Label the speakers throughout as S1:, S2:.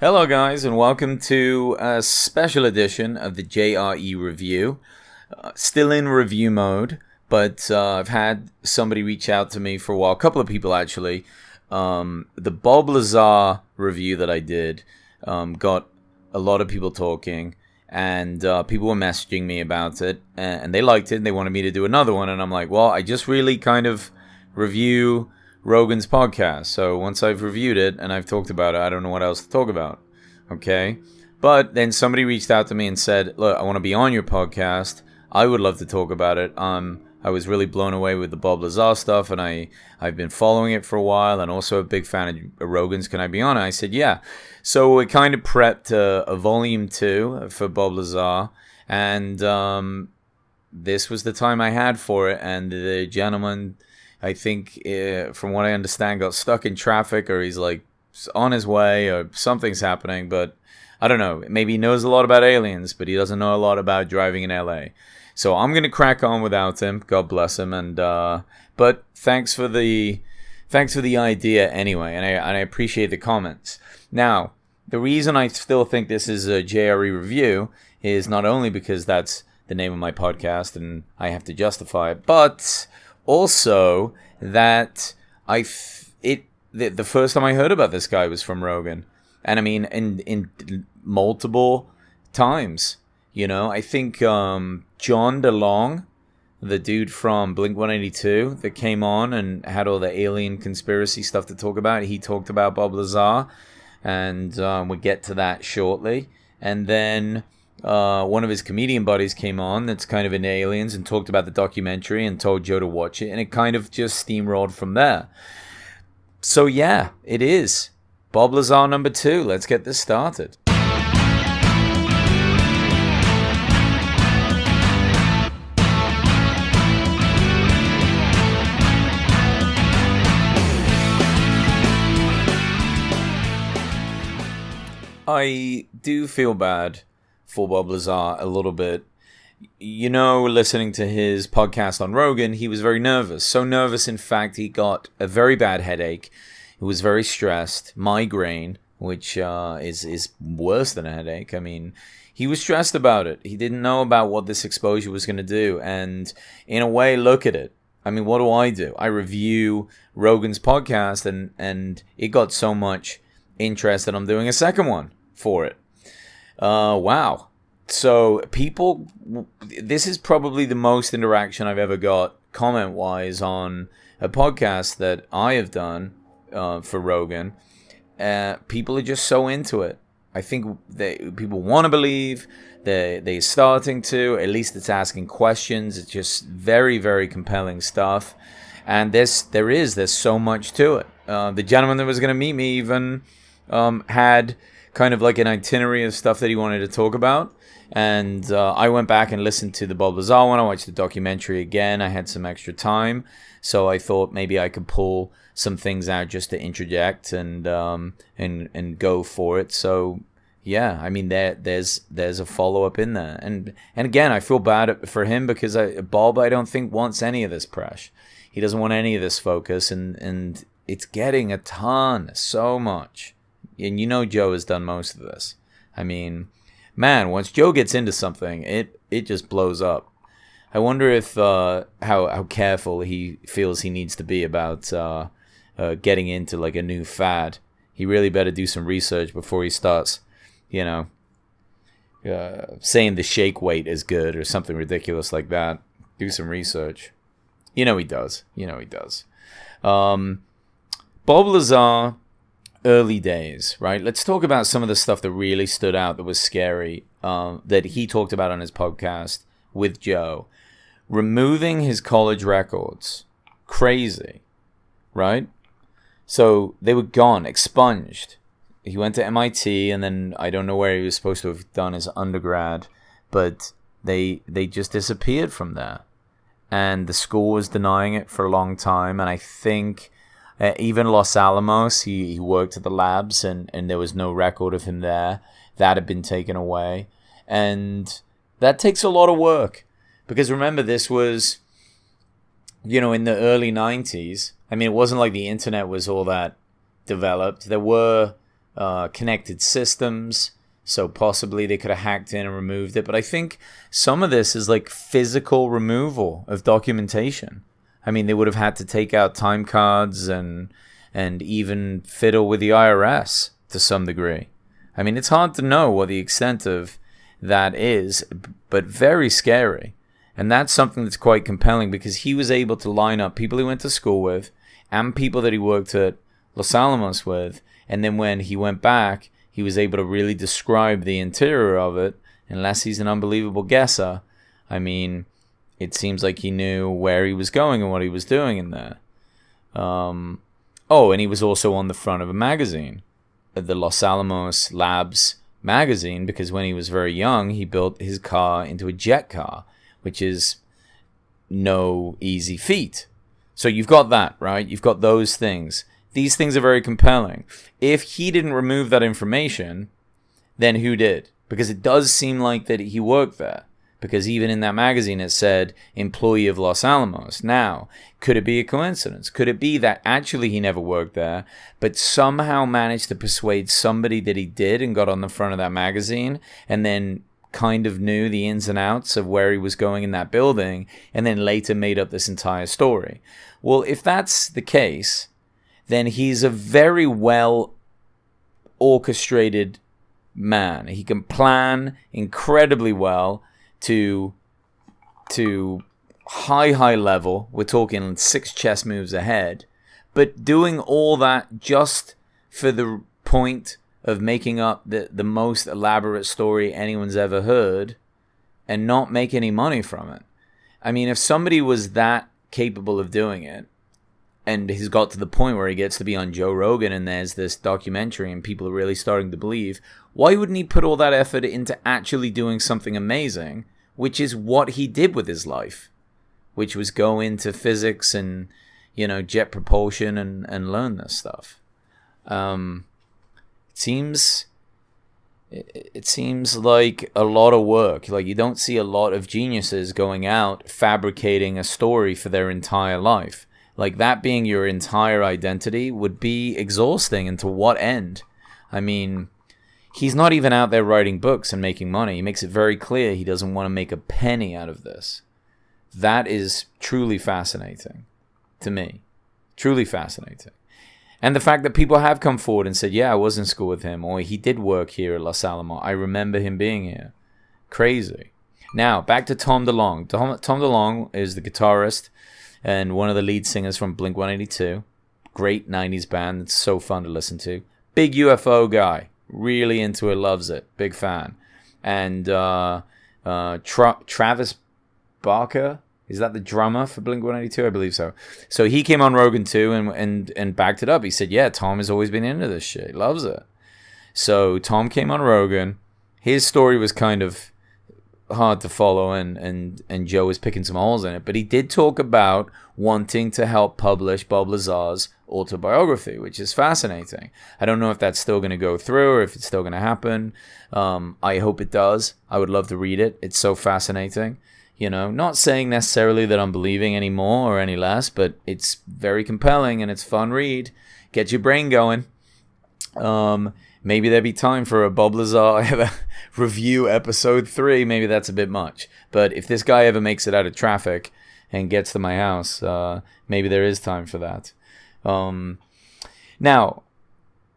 S1: Hello, guys, and welcome to a special edition of the JRE review. Still in review mode, but I've had somebody reach out to me for a while, a couple of people actually. The Bob Lazar review that I did got a lot of people talking, and people were messaging me about it, and they liked it, and they wanted me to do another one, and I'm like, well, I just really kind of review Rogan's podcast. So once I've reviewed it and I've talked about it, I don't know what else to talk about. Okay? But then somebody reached out to me and said, look, I want to be on your podcast. I would love to talk about it. I was really blown away with the Bob Lazar stuff, and I've been following it for a while, and also a big fan of Rogan's. Can I be on it? I said, yeah. So we kind of prepped a volume 2 for Bob Lazar, and this was the time I had for it, and the gentleman, I think, from what I understand, got stuck in traffic, or he's like on his way, or something's happening. But I don't know. Maybe he knows a lot about aliens, but he doesn't know a lot about driving in LA. So I'm gonna crack on without him. God bless him. And but thanks for the idea anyway, and I appreciate the comments. Now, the reason I still think this is a JRE review is not only because that's the name of my podcast and I have to justify it, but also that the first time I heard about this guy was from Rogan, and I mean in multiple times. You know, I think John DeLonge, the dude from Blink-182 that came on and had all the alien conspiracy stuff to talk about, he talked about Bob Lazar, and we'll get to that shortly. And then one of his comedian buddies came on that's kind of into aliens and talked about the documentary and told Joe to watch it, and it kind of just steamrolled from there. So yeah, it is Bob Lazar number 2. Let's get this started. I do feel bad for Bob Lazar a little bit. You know, listening to his podcast on Rogan, he was very nervous. So nervous, in fact, he got a very bad headache. He was very stressed. Migraine, which is worse than a headache. I mean, he was stressed about it. He didn't know about what this exposure was going to do. And in a way, look at it. I mean, what do? I review Rogan's podcast, and it got so much interest that I'm doing a second one for it. Wow. So people, this is probably the most interaction I've ever got comment-wise on a podcast that I have done for Rogan. People are just so into it. I think people want to believe, they're starting to, at least it's asking questions. It's just very, very compelling stuff. And there's so much to it. The gentleman that was going to meet me even had kind of like an itinerary of stuff that he wanted to talk about. And I went back and listened to the Bob Lazar one. I watched the documentary again. I had some extra time, so I thought maybe I could pull some things out just to interject and go for it. So yeah, I mean there's a follow up in there, and again I feel bad for him because Bob I don't think wants any of this press. He doesn't want any of this focus, and it's getting a ton, so much. And you know Joe has done most of this. I mean, man, once Joe gets into something, it just blows up. I wonder if how careful he feels he needs to be about getting into like a new fad. He really better do some research before he starts, you know, saying the shake weight is good or something ridiculous like that. Do some research. You know he does. Bob Lazar, early days, right? Let's talk about some of the stuff that really stood out that was scary, that he talked about on his podcast with Joe. Removing his college records. Crazy, right? So they were gone, expunged. He went to MIT, and then I don't know where he was supposed to have done his undergrad, but they just disappeared from there. And the school was denying it for a long time, and I think even Los Alamos, he worked at the labs, and there was no record of him there. That had been taken away. And that takes a lot of work. Because remember, this was, in the early 90s. I mean, it wasn't like the internet was all that developed. There were connected systems. So possibly they could have hacked in and removed it. But I think some of this is like physical removal of documentation. I mean, they would have had to take out time cards and even fiddle with the IRS to some degree. I mean, it's hard to know what the extent of that is, but very scary. And that's something that's quite compelling because he was able to line up people he went to school with and people that he worked at Los Alamos with. And then when he went back, he was able to really describe the interior of it. Unless he's an unbelievable guesser, I mean, it seems like he knew where he was going and what he was doing in there. And he was also on the front of a magazine, the Los Alamos Labs magazine, because when he was very young, he built his car into a jet car, which is no easy feat. So you've got that, right? You've got those things. These things are very compelling. If he didn't remove that information, then who did? Because it does seem like that he worked there. Because even in that magazine it said employee of Los Alamos. Now, could it be a coincidence? Could it be that actually he never worked there, but somehow managed to persuade somebody that he did and got on the front of that magazine and then kind of knew the ins and outs of where he was going in that building and then later made up this entire story? Well, if that's the case, then he's a very well orchestrated man. He can plan incredibly well to high level. We're talking 6 chess moves ahead, but doing all that just for the point of making up the most elaborate story anyone's ever heard and not make any money from it. I mean, if somebody was that capable of doing it, and he's got to the point where he gets to be on Joe Rogan and there's this documentary and people are really starting to believe, why wouldn't he put all that effort into actually doing something amazing, which is what he did with his life, which was go into physics and, jet propulsion and learn this stuff. It seems like a lot of work. Like, you don't see a lot of geniuses going out fabricating a story for their entire life. Like, that being your entire identity would be exhausting, and to what end? I mean, he's not even out there writing books and making money. He makes it very clear he doesn't want to make a penny out of this. That is truly fascinating to me. Truly fascinating. And the fact that people have come forward and said, yeah, I was in school with him, or he did work here at Los Alamos. I remember him being here. Crazy. Now, back to Tom DeLonge. Tom DeLonge is the guitarist and one of the lead singers from Blink-182. Great 90s band. It's so fun to listen to. Big UFO guy. Really into it. Loves it. Big fan. And Travis Barker, is that the drummer for Blink-182? I believe so. So he came on Rogan too and backed it up. He said, yeah, Tom has always been into this shit. He loves it. So Tom came on Rogan. His story was kind of hard to follow, and Joe was picking some holes in it, but he did talk about wanting to help publish Bob Lazar's autobiography, which is fascinating. I don't know if that's still going to go through or if it's still going to happen. I hope it does. I would love to read it. It's so fascinating. Not saying necessarily that I'm believing any more or any less, but it's very compelling and it's fun read. Get your brain going. Maybe there'd be time for a Bob Lazar review episode 3. Maybe that's a bit much. But if this guy ever makes it out of traffic and gets to my house, maybe there is time for that. Now,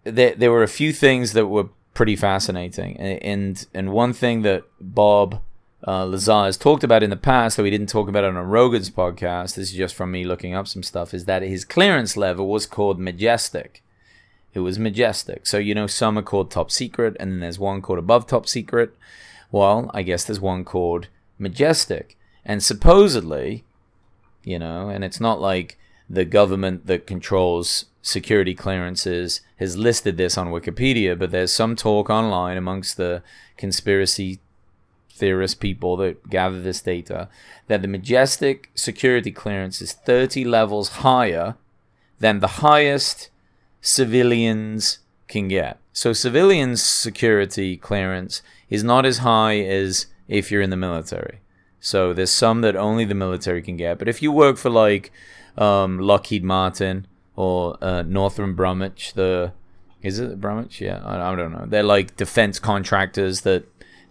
S1: there were a few things that were pretty fascinating. And one thing that Bob Lazar has talked about in the past, though he didn't talk about it on Rogan's podcast, this is just from me looking up some stuff, is that his clearance level was called Majestic. It was Majestic. So, some are called Top Secret, and then there's one called Above Top Secret. Well, I guess there's one called Majestic. And supposedly, and it's not like the government that controls security clearances has listed this on Wikipedia, but there's some talk online amongst the conspiracy theorist people that gather this data that the Majestic security clearance is 30 levels higher than the highest civilians can get. So civilians security clearance is not as high as if you're in the military. So there's some that only the military can get. But if you work for like Lockheed Martin or Northrop Grumman, the Is it Abramovich? Yeah, I don't know. They're like defense contractors that,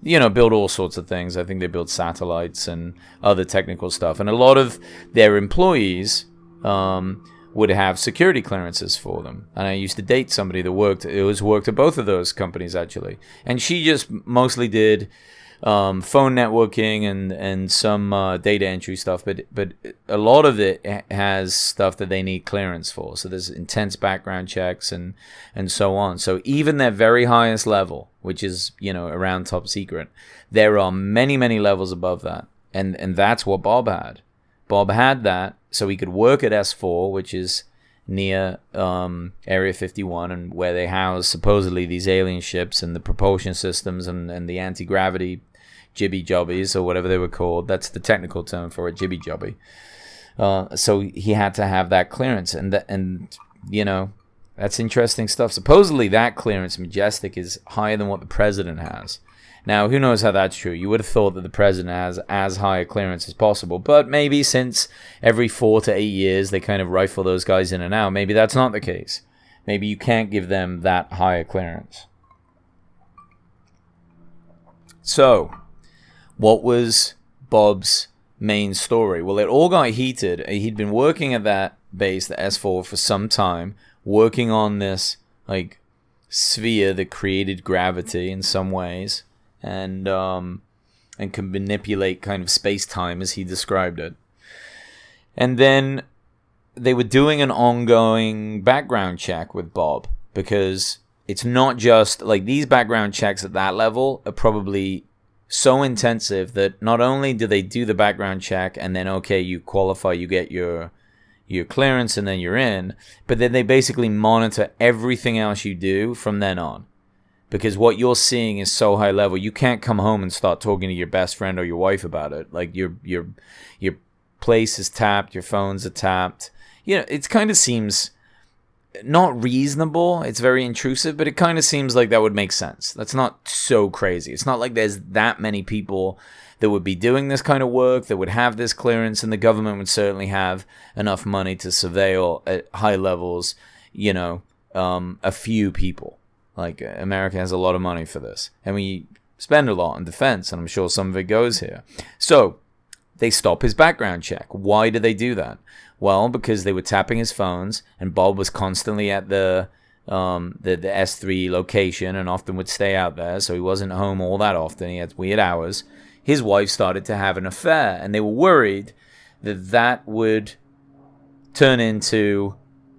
S1: build all sorts of things. I think they build satellites and other technical stuff. And a lot of their employees would have security clearances for them. And I used to date somebody that worked at both of those companies, actually. And she just mostly did phone networking and some data entry stuff, but a lot of it has stuff that they need clearance for. So there's intense background checks and so on. So even their very highest level, which is around top secret, there are many levels above that, and that's what Bob had. Bob had that so he could work at S4, which is near Area 51, and where they house supposedly these alien ships and the propulsion systems and the anti-gravity jibby-jobbies, or whatever they were called. That's the technical term for a jibby-jobby. So he had to have that clearance, and that's interesting stuff. Supposedly that clearance, Majestic, is higher than what the president has. Now, who knows how that's true? You would have thought that the president has as high a clearance as possible, but maybe since every 4 to 8 years they kind of rifle those guys in and out, maybe that's not the case. Maybe you can't give them that high a clearance. So, what was Bob's main story? Well, it all got heated. He'd been working at that base, the S4, for some time, working on this like sphere that created gravity in some ways, and can manipulate kind of space-time as he described it. And then they were doing an ongoing background check with Bob, because it's not just like these background checks at that level are probably so intensive that not only do they do the background check and then, okay, you qualify, you get your clearance and then you're in, but then they basically monitor everything else you do from then on. Because what you're seeing is so high level, you can't come home and start talking to your best friend or your wife about it. Like your place is tapped, your phones are tapped. It kind of seems not reasonable. It's very intrusive, but it kind of seems like that would make sense. That's not so crazy. It's not like there's that many people that would be doing this kind of work, that would have this clearance, and the government would certainly have enough money to surveil at high levels, a few people. Like, America has a lot of money for this, and we spend a lot on defense, and I'm sure some of it goes here. So they stop his background check. Why did they do that? Well, because they were tapping his phones, and Bob was constantly at the S3 location and often would stay out there, so he wasn't home all that often. He had weird hours. His wife started to have an affair, and they were worried that would turn into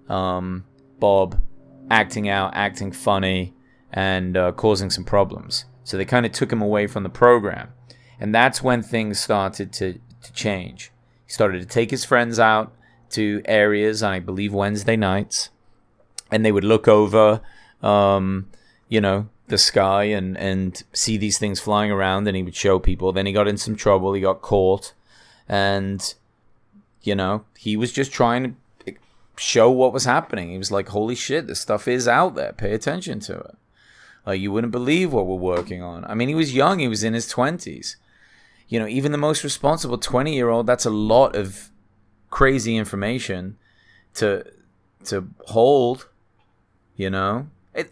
S1: Bob acting out, acting funny, and causing some problems. So they kind of took him away from the program. And that's when things started to change. He started to take his friends out to areas on, I believe, Wednesday nights. And they would look over, the sky and see these things flying around, and he would show people. Then he got in some trouble. He got caught. And, he was just trying to show what was happening. He was like, holy shit, this stuff is out there. Pay attention to it. Like, you wouldn't believe what we're working on. I mean, he was young. He was in his 20s. Even the most responsible 20-year-old, that's a lot of crazy information to hold,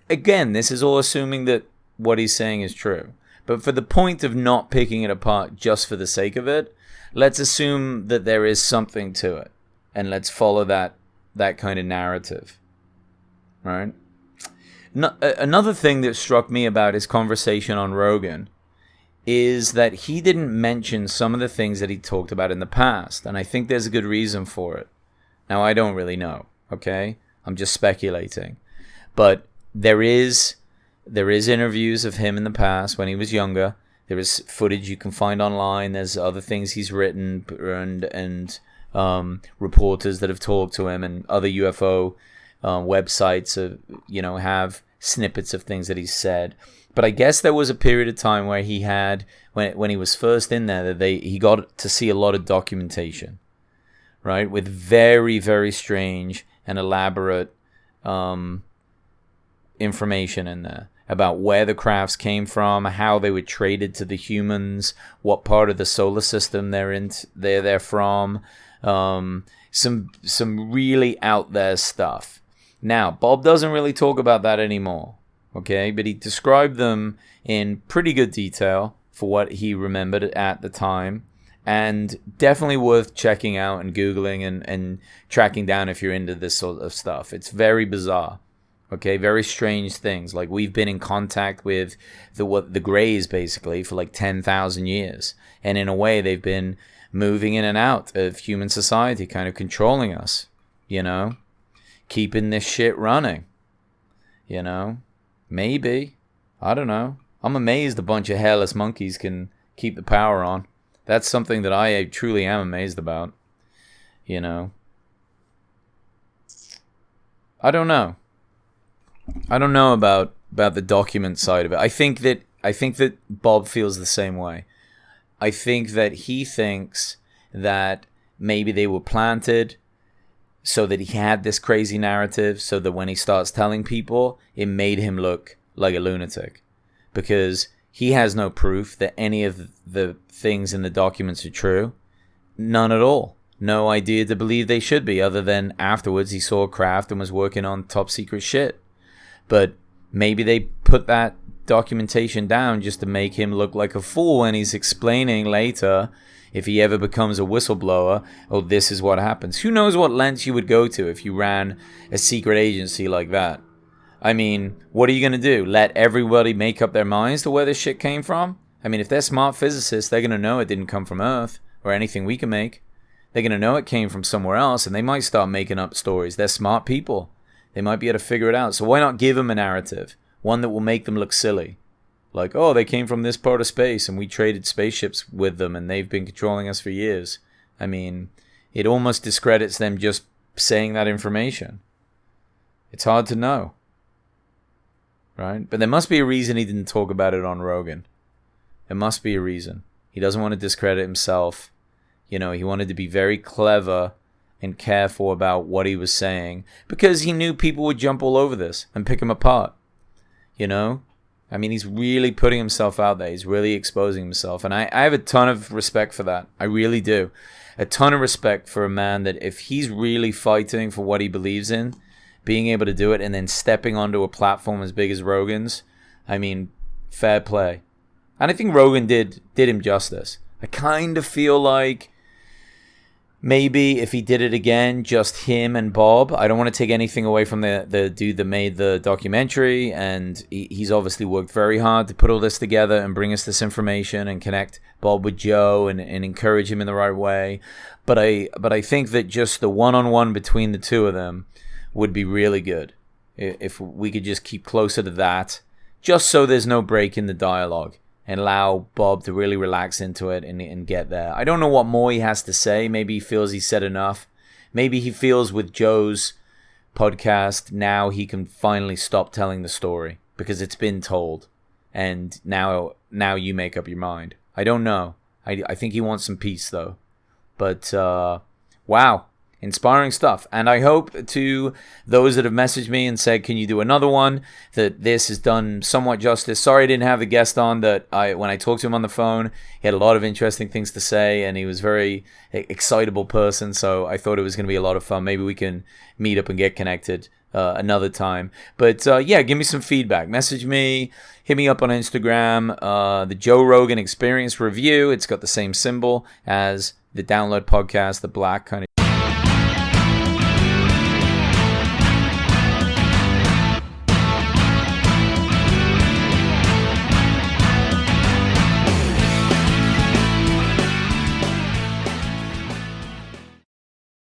S1: Again, this is all assuming that what he's saying is true. But for the point of not picking it apart just for the sake of it, let's assume that there is something to it. And let's follow that kind of narrative, right? Another thing that struck me about his conversation on Rogan is that he didn't mention some of the things that he talked about in the past, and I think there's a good reason for it. Now, I don't really know, okay? I'm just speculating. But there is interviews of him in the past when he was younger. There is footage you can find online. There's other things he's written and reporters that have talked to him, and other UFO websites have snippets of things that he's said. But I guess there was a period of time where he had, when he was first in there, that he got to see a lot of documentation, right, with very, very strange and elaborate information in there about where the crafts came from, how they were traded to the humans, what part of the solar system they're from. Some really out there stuff. Now, Bob doesn't really talk about that anymore, okay? But he described them in pretty good detail for what he remembered at the time, and definitely worth checking out and Googling and tracking down if you're into this sort of stuff. It's very bizarre, okay? Very strange things. Like, we've been in contact with the Greys, basically, for like 10,000 years. And in a way, they've been moving in and out of human society, kind of controlling us, you know? Keeping this shit running, you know? Maybe. I don't know. I'm amazed a bunch of hairless monkeys can keep the power on. That's something that I truly am amazed about, you know? I don't know. I don't know about the document side of it. I think that Bob feels the same way. I think that he thinks that maybe they were planted so that he had this crazy narrative, so that when he starts telling people, it made him look like a lunatic. Because he has no proof that any of the things in the documents are true. None at all. No idea to believe they should be, other than afterwards he saw a craft and was working on top secret shit. But maybe they put that documentation down just to make him look like a fool when he's explaining later, if he ever becomes a whistleblower, oh, this is what happens. Who knows what lengths you would go to if you ran a secret agency like that? I mean, what are you going to do? Let everybody make up their minds to where this shit came from? I mean, if they're smart physicists, they're going to know it didn't come from Earth or anything we can make. They're going to know it came from somewhere else, and they might start making up stories. They're smart people. They might be able to figure it out. So why not give them a narrative? One that will make them look silly. Like, oh, they came from this part of space and we traded spaceships with them and they've been controlling us for years. I mean, it almost discredits them just saying that information. It's hard to know. Right? But there must be a reason he didn't talk about it on Rogan. There must be a reason. He doesn't want to discredit himself. You know, he wanted to be very clever and careful about what he was saying because he knew people would jump all over this and pick him apart. You know? I mean, he's really putting himself out there. He's really exposing himself. And I have a ton of respect for that. I really do. A ton of respect for a man that if he's really fighting for what he believes in, being able to do it and then stepping onto a platform as big as Rogan's, I mean, fair play. And I think Rogan did him justice. I kind of feel like maybe if he did it again, just him and Bob. I don't want to take anything away from the dude that made the documentary, and he's obviously worked very hard to put all this together and bring us this information and connect Bob with Joe and encourage him in the right way. But I think that just the one-on-one between the two of them would be really good if we could just keep closer to that, just so there's no break in the dialogue. And allow Bob to really relax into it and get there. I don't know what more he has to say. Maybe he feels he said enough. Maybe he feels with Joe's podcast, now he can finally stop telling the story because it's been told. And now you make up your mind. I don't know. I think he wants some peace, though. But, wow. Inspiring stuff. And I hope to those that have messaged me and said, can you do another one, that this has done somewhat justice. Sorry I didn't have the guest on. That when I talked to him on the phone, he had a lot of interesting things to say and he was a very excitable person. So I thought it was going to be a lot of fun. Maybe we can meet up and get connected another time. But yeah, give me some feedback. Message me. Hit me up on Instagram. The Joe Rogan Experience review. It's got the same symbol as the Download podcast, the black kind of